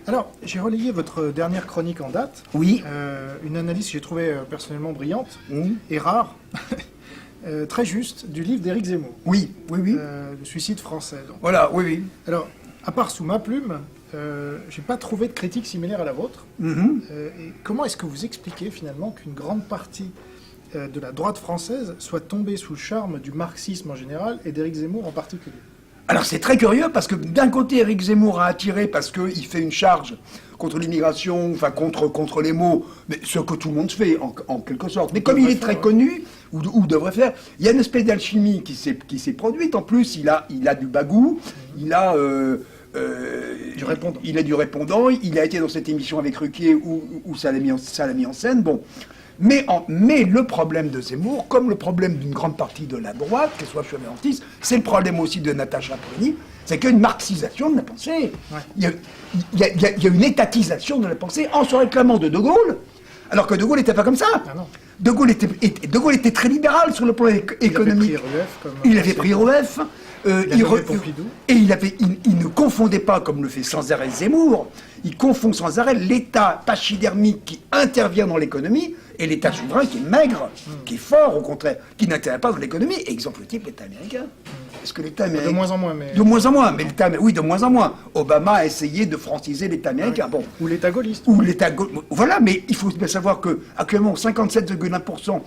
Alors, j'ai relayé votre dernière chronique en date. Oui. Une analyse que j'ai trouvée personnellement brillante Mmh. et rare, très juste, du livre d'Éric Zemmour. Oui, oui, oui. Le suicide français. Donc. Voilà, oui, oui. Alors, à part sous ma plume, j'ai pas trouvé de critique similaire à la vôtre. Mhm. Et comment est-ce que vous expliquez finalement qu'une grande partie de la droite française soit tombée sous le charme du marxisme en général et d'Éric Zemmour en particulier? Alors c'est très curieux parce que d'un côté, Éric Zemmour a attiré parce qu'il fait une charge contre l'immigration, enfin contre les mots, mais ce que tout le monde fait en quelque sorte. Mais comme il est très connu, ou devrait faire, il y a une espèce d'alchimie qui s'est produite. En plus, il a du bagou, il a... Du répondant. Il a du répondant, il a été dans cette émission avec Ruquier où ça l'a mis en scène. Bon. Mais le problème de Zemmour, comme le problème d'une grande partie de la droite, qu'elle soit chauviniste, c'est le problème aussi de Natacha Polony, c'est qu'il y a une marxisation de la pensée. Ouais. Il y a une étatisation de la pensée en se réclamant de De Gaulle, alors que De Gaulle n'était pas comme ça. Ah non. De Gaulle était très libéral sur le plan économique. Il avait pris REF. Et il ne confondait pas, comme le fait sans arrêt Zemmour, il confond sans arrêt l'État pachydermique qui intervient dans l'économie et l'État souverain qui est maigre, qui est fort au contraire, qui n'intervient pas dans l'économie. Exemple type, l'État américain. Est-ce que l'État américain... De moins en moins, mais... De moins en moins, mais oui, de moins en moins. Obama a essayé de franciser l'État américain. Oui. Bon. Ou l'État gaulliste. Voilà, mais il faut bien savoir qu'actuellement, 57,1%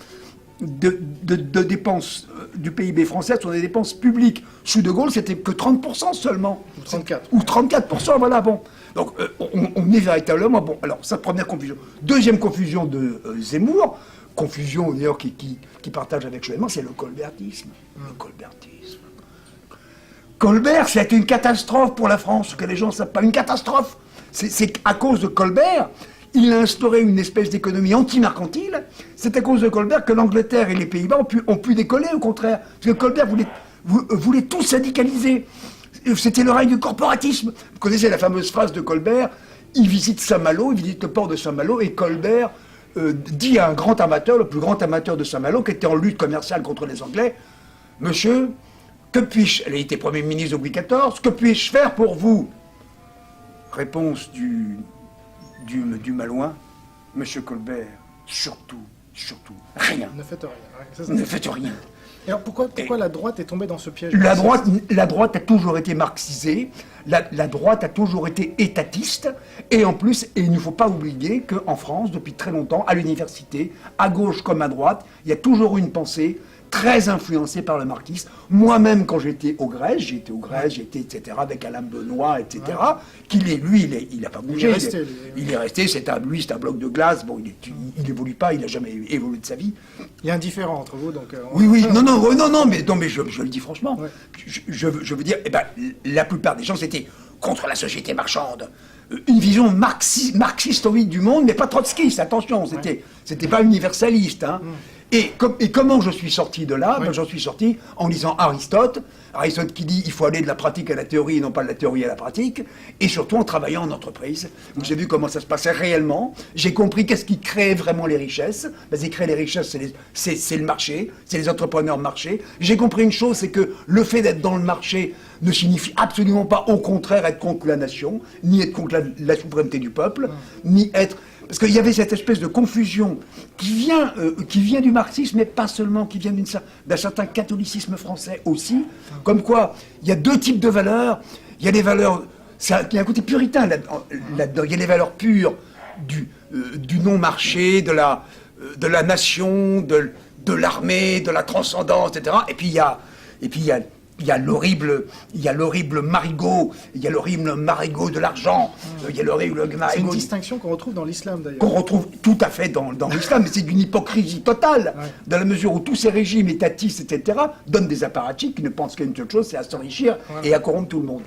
de dépenses du PIB français sont des dépenses publiques. Sous De Gaulle, c'était que 30% seulement. Ou 34. Ou 34%, voilà, bon. Donc, on est véritablement... Bon, alors, ça, première confusion. Deuxième confusion de Zemmour, confusion, d'ailleurs, qui partage avec Chevènement, c'est le colbertisme. Le colbertisme. Colbert, c'est une catastrophe pour la France, ce que les gens ne savent pas. Une catastrophe. C'est à cause de Colbert... Il a instauré une espèce d'économie anti-mercantile. C'est à cause de Colbert que l'Angleterre et les Pays-Bas ont pu décoller, au contraire. Parce que Colbert voulait tout syndicaliser. C'était le règne du corporatisme. Vous connaissez la fameuse phrase de Colbert, il visite Saint-Malo, il visite le port de Saint-Malo, et Colbert dit à un grand amateur, le plus grand amateur de Saint-Malo, qui était en lutte commerciale contre les Anglais, « Monsieur, que puis-je... » Elle a été Premier ministre de Louis XIV. « Que puis-je faire pour vous ?» Réponse du Malouin, Monsieur Colbert, surtout, rien. Ne faites rien. Ne faites rien. Et alors pourquoi la droite est tombée dans ce piège? La droite a toujours été marxisée, la droite a toujours été étatiste, et en plus, il ne faut pas oublier qu'en France, depuis très longtemps, à l'université, à gauche comme à droite, il y a toujours une pensée très influencée par le marxisme. Moi-même, quand j'étais au Grèce, j'étais, etc., avec Alain Benoît, etc., il n'a pas bougé. Il est resté, c'est un bloc de glace, bon, il n'évolue pas, il n'a jamais évolué de sa vie. Il y a un différent entre vous, donc... Oui, non, mais je le dis franchement. Ouais. Je veux dire, la plupart des gens, c'était contre la société marchande. Une vision marxiste du monde, mais pas trotskiste, attention, c'était pas universaliste, hein. Et comment je suis sorti de là? J'en suis sorti en lisant Aristote qui dit il faut aller de la pratique à la théorie et non pas de la théorie à la pratique, et surtout en travaillant en entreprise. J'ai vu comment ça se passait réellement, j'ai compris qu'est-ce qui crée vraiment les richesses. Ce qui crée les richesses, c'est le marché, c'est les entrepreneurs de marché. J'ai compris une chose, c'est que le fait d'être dans le marché ne signifie absolument pas au contraire être contre la nation, ni être contre la souveraineté du peuple, ni être... Parce qu'il y avait cette espèce de confusion qui vient du marxisme, mais pas seulement, qui vient d'un certain catholicisme français aussi. Comme quoi, il y a deux types de valeurs. Il y a des valeurs... Il y a un côté puritain là-dedans. Il y a les valeurs pures du non-marché, de la nation, de l'armée, de la transcendance, etc. Et puis il y a l'horrible marigot, de l'argent, il y a l'horrible marigot... C'est une distinction qu'on retrouve dans l'islam, d'ailleurs. Qu'on retrouve tout à fait dans l'islam, mais c'est d'une hypocrisie totale, dans la mesure où tous ces régimes étatistes, etc., donnent des apparatchiks qui ne pensent qu'à une seule chose, c'est à s'enrichir et à corrompre tout le monde.